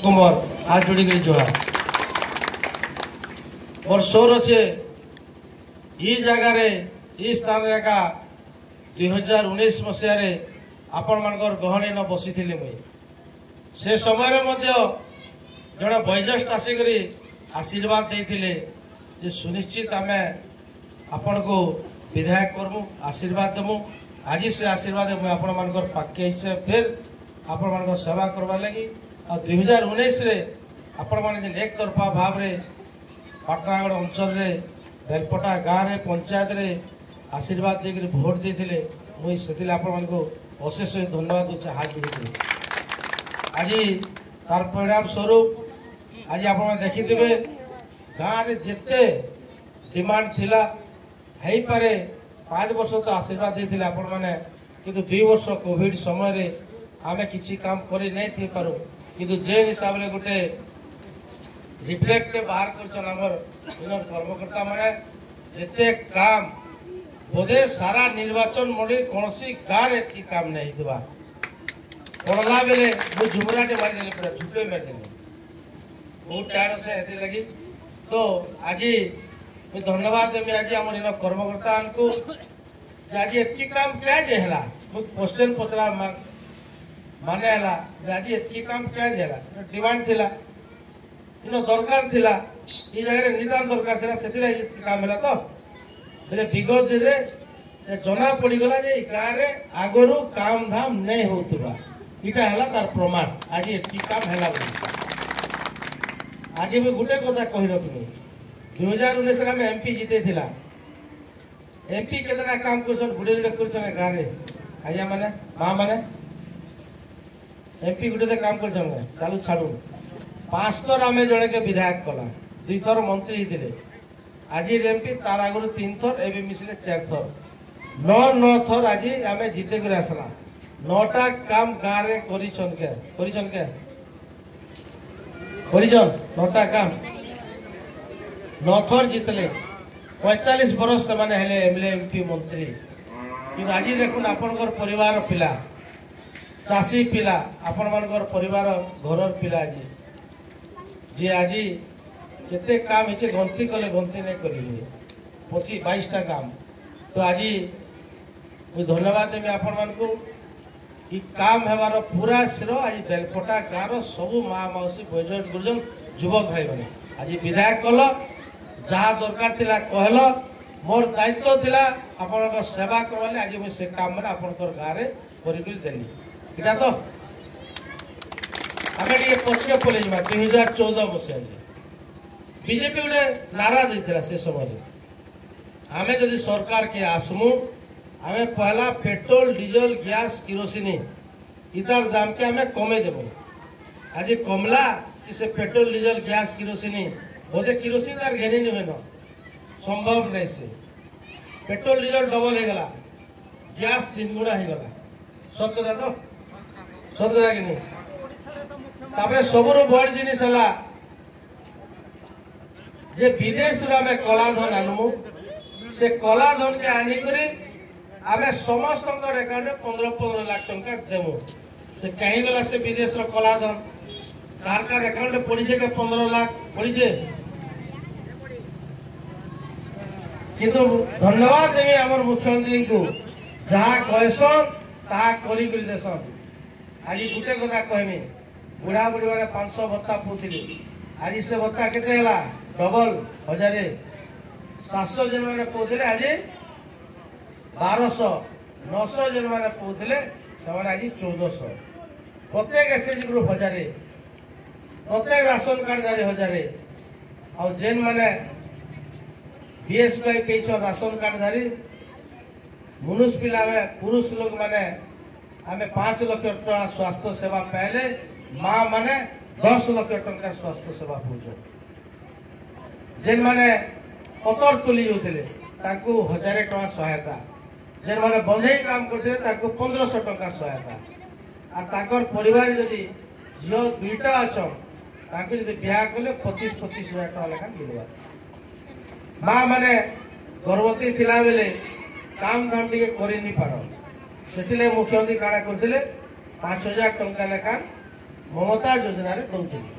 कुमार हाथ जोड़ी कर जुहार और सोर अच्छे ये जगह रे ये स्थान रे का 2019 मसीह रे आपण मानकर गहने न बसी थिले मुई से समय रे मध्य जड़े वैज्येष्ठ आसिकरी आशीर्वाद देथिले जे सुनिश्चित आमे आपण को विधायक करमु आशीर्वाद देमु आज से आशीर्वाद मुई आपण मानकर पाके हिस्से फिर आपण मानकर सेवा करवा लगी और 2019 रे आपण माने जे एक तरफा भाव रे पाटनागढ़ अंचल रे बेलपटा गाँव रे पंचायत रे आशीर्वाद देकर भोट देथिले मुई सेतिले आपण मानको अशेष धन्यवाद दूचे हाथ जोड़ी आज तार परिणाम स्वरूप आज आप देखिथे गाँव रे जिते डिमांड थिला हेई पारे 5 वर्ष तो आशीर्वाद देथिले आपण माने किंतु 2 वर्ष कोविड समय रे आमे किछि काम करि नै थी पारो किंतु जे हिसाब रे गोटे रिफ्लेक्ट बाहर करछन हमर इनर कर्मकर्ता माने जिते काम बोधे सारा निर्वाचन मंडली कोनसी गाँव एति काम नहीं दिबा पड़ला बेले मु झुमराटे मारी देले पूरा झुपे मारी देले बहुत टाइड আছে एति लगी तो आज मैं धन्यवाद देमी आज हमर इन कर्मकर्ता को आज एति काम क्या जे हला मु क्वेश्चन पत्रा माने हला आज एति काम क्या जे हला डिमांड थिला इन दरकार थिला ई जगह रे निदान दरकार थिला सेतिला काम हला तो बेले विगत दिन रे जना पड़ी गला जे गाँव रे आगरु काम धाम नहीं होतबा इटा हला तार प्रमाण आज एति काम हला आज मैं गोटे कथा कही रखनी 2019 में एमपी जीते थिला एमपी केतना काम करछन गुडे गुडे करछन गाँव रे आया माने मां माने एमपी गुडे काम करछन चालू छाड़ू 5 थर आमे जणे के विधायक कला 2 थर मंत्री थिले आज एमपी तार आगु 3 थर एबे मिसले 4 थर 9 थर आज आमे जीते कर आसला 9टा काम गाँव रे करिछन के करिछन 9टा काम 9 थर जितले 45 बरस से माने हेले एमएलए एमपी मंत्री कि आज देखुन आपनकर परिवार पिला चासी पिला आपण मानकर परिवार घरर पिला आज जे आज केते काम हेचे गंती कले गंती नहीं करिले 22टा काम तो आज मैं धन्यवाद देमी आपण मानको ई काम हेबार पूरा श्रेय आज बेलपटा गाँव सब माँ मौसी वैज्येष्ठ गुरुजन युवक भाई मैंने आज विधायक कल जहाँ दरकार थिला कहल मोर दायित्व थिला आपण सेवा करवाले आज मुझे से काम मैंने आपनकर गाँव रे करिकरी देली इटा तो आमे टिके पछे पले जमा 2014 मसीहा बीजेपी गोटे नारा देथिला से समय आमे जदि सरकार के आसमु आमे पहला पेट्रोल डीजल गैस किरोसिन इतार दाम के आमे कमे देबो आज कमला कि से पेट्रोल डीजल गैस किरोसिन बोधे किरोसिन तार घेनी नहीं न संभव नहीं से पेट्रोल डीजल डबल हो गला गैस 3 गुणा हो गला सत्य दादा सत्य कि नहीं तापरे सबरो बड़ जिनिस हला जे विदेश रे आमे कला धन आनमु से कला धन के आनी करी आमे समस्त अकाउंट 15 लाख टंका देमु से कहीं गला से विदेश रो कला धन कार अकाउंट पड़ी के 15 लाख पड़ी किंतु धन्यवाद देवी हमर मुख्यमंत्री को जहाँ कहसन ता करी देसन आज गोटे कथा कहमी बुढ़ा बुढ़ी मैंने 500 भत्ता पाउथिले आज से भत्ता केते हला डबल 1700 जन मैंने पाउथिले आज 1200 900 जन मैंने पाउथिले से आज 1400 प्रत्येक एसएचजी ग्रुप 1000 प्रत्येक राशन कार्ड दारी 1000 और जेन माने बीएसवाई पेछ राशन कार्ड धारी मनुष्य पिला पुरुष लोग माने आमे 5 लाख टका स्वास्थ्य सेवा पहले माँ माने 10 लाख टका स्वास्थ्य सेवा पहुंचो जेन माने पतर तुली होते 1000 टका सहायता जेन माने बंधे काम करते 1500 टका सहायता और ताकर परिवार जदि झियो 2टा अच्छा जदि ब्याह कले 25,000 टका लेखा मिलवा माँ माने गर्भवती थिला बेले काम धाम टिके करि नि पारो सेतिले मुख्यमंत्री काड़ा करथिले 5,000 टका लेखा ममता योजना रे दौथिले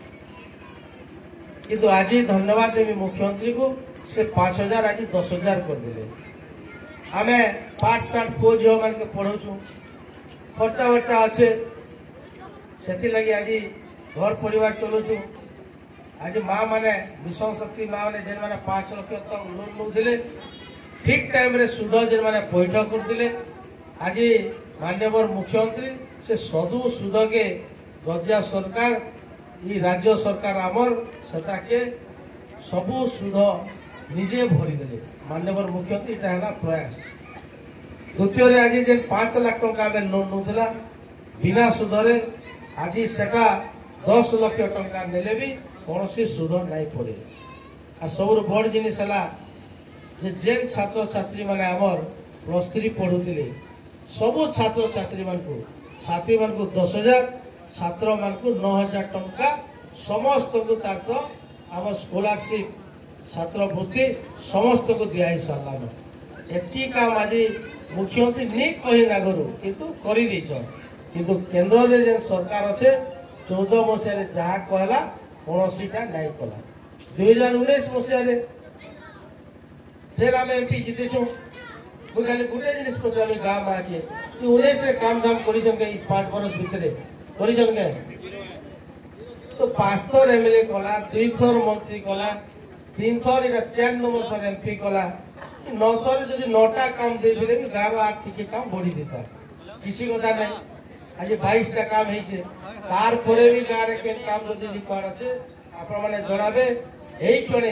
किंतु आज धन्यवाद देवी मुख्यमंत्री को से 5,000 आज 10,000 कर दिले। आमे पाठ साठ पुओ झील मान के पढ़ाऊँ खर्चा वर्चा अच्छे से लगी आज घर परिवार चलुचु। आज माँ माने मिशन शक्ति माँ मैंने जेन मैंने 5 लाख तक लोन नौले ठीक टाइम रे सुध जेन मैंने पैठ करते। आज माननीय मुख्यमंत्री से सदु सुध के राज्य सरकार राज्य सरकार आमर सेटा के सबू सुध निजे भरीदे। माननीय मुख्यमंत्री यहाँ प्रयास। द्वितीय आज जेन 5 लाख टंका लोन नौला बिना सुधरे आज सेटा 10 लाख टंका नेले भी कौन सुध नहीं पड़े। आ सब बड़ जिनिस है जेन छात्र छात्री माने आमर +3 पढ़ुले सबू छात्र छात्री मान को 10,000 छात्र मान को 9,000 टंका समस्त को तार आम स्कॉलरशिप छात्रवृत्ति समस्त को दिया सारान। एति काम आज मुख्यमंत्री नहीं कही ना करू किंतु करी देछन। किंतु केंद्र रे जेन सरकार अच्छे 14 मसीह जहाँ कहला कौन का नहीं कला। 2019 मसीह फिर आम एमपी जीतेछू। मुझे खाली गोटे जिन पचार गाँ माँ के 19 काम धाम कर 5 बरस भितर कर तो 5 थर एमएलए कला 2 थर मंत्री कला 3 थर 4 नंबर थर एमपी कला 9 थर जो 9टा काम दे भी गाँव 8 टी काम बढ़ी देता किसी कथा नहीं। आज 22टा काम है तार परे भी गाँव में काम जदि रिक्वायर अच्छे आपण मैंने जनाबे यही क्षण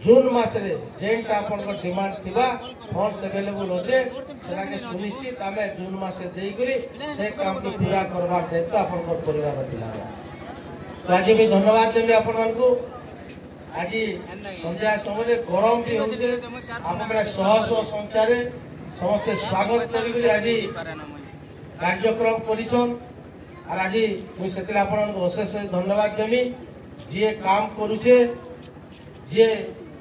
जून मसरे जेनटा आपण डिमांड थिबा फंड्स अवेलेबल अच्छे से सुनिश्चित आम जून मसे देकरी से काम को पूरा करवार दायित्व आपण परिवार थिला। तो आज भी धन्यवाद देवी आपण मानकू। आज संध्या समय गरम भी होचे आप मैंने शह शह संख्यार समस्ते स्वागत करी आज कार्यक्रम करिछन। और आज मुझे अशेष धन्यवाद देवी जी काम करुचे जे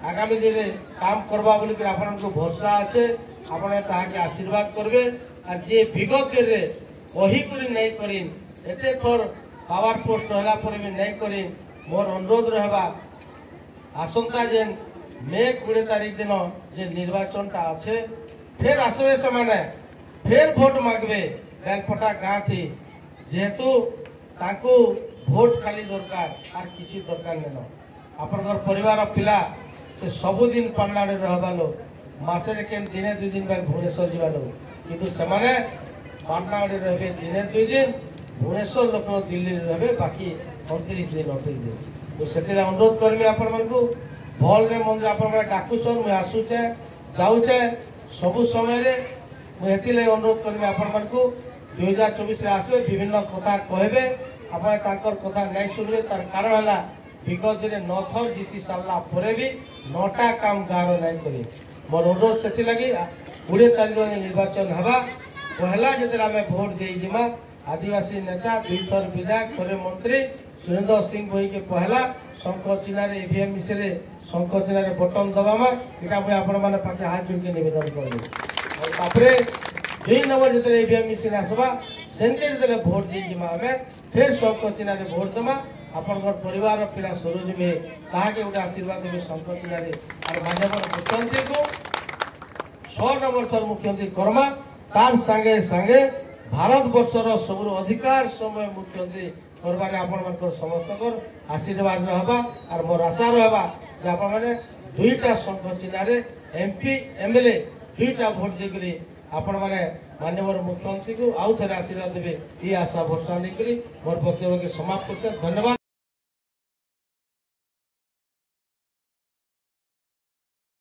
आगामी दिन में काम करवा बोल भरोसा अच्छे आपके आशीर्वाद करबे। और जे विगत दिन में कहीकरी नहीं करीन एते थर पावर पोस्ट रहला पर भी नहीं करीन मोर अनुरोध रहबा आसंता जेन मे 20 तारीख दिन जे निर्वाचन टा अच्छे फिर आसबे से माने फिर भोट मांगबे बेलपटा गाँ थी जेहेतु ताकू भोट खाली दरकार आर किसी दरकार नहीं। आपनकर परिवार पिला से सबुदिन पांडाड़े रहबा लो मासे के दिने 2 दिन बाद भुवनेश्वर जीवा लो किंतु से माने पांडाड़े रहबे दिने 2 दिन भुवनेश्वर लोक दिल्ली रहबे बाकी 29 दिन 28 दिन। तो से अनुरोध करमी आपण मानकू भल रे मंदिर आपण माने डाकुछन मैं आसुचे जाउचे सबु समय रे मैं हेतिले अनुरोध करमी आपण मानकू 2024 आसबे विभिन्न कथा कहबे आपण ताकर कथा नहीं सुनबे तार कारण है विगत दिन 9 थर जीति सारा पर भी 9टा काम गाँव नहीं करी। मोर अनुरोध से लगी 20 तारीख निर्वाचन हवा पहला जिते आम भोट देमा आदिवासी नेता 2 थर विधायक थोड़े मंत्री सुरेंद्र सिंह बही के पहला शंख चिन्ह ईवीएम मिश्रे शंख चिन्ह बटन दबामा यहाँ मुझे आपण मैंने पाखे हाथ जोड़ के निवेदन करें। 2 नंबर जिते ईवीएम मिश्रे आसवा सेनके जिते भोट देमा आम फिर शंख चिन्ह भोट दमा आपनकर परिवार पिला सरोज में ताके गोटे आशीर्वाद देवे शंख चिन्ह और माननीय मुख्यमंत्री को 6 नंबर थर मुख्यमंत्री कर्मा तार संगे संगे भारत वर्षर सब अधिकार समय मुख्यमंत्री करबारे आपण मानकर समस्त आशीर्वाद रहबा और मोर आशा रहबा जे आपण माने 2टा शंख चिन्ह एमपी एमएलए 2टा भोट देकरी आपण माने माननीय मुख्यमंत्री को आउ थे आशीर्वाद देवे ये आशा भरोसा नहीं मोर वक्तव्य के समाप्त करते धन्यवाद।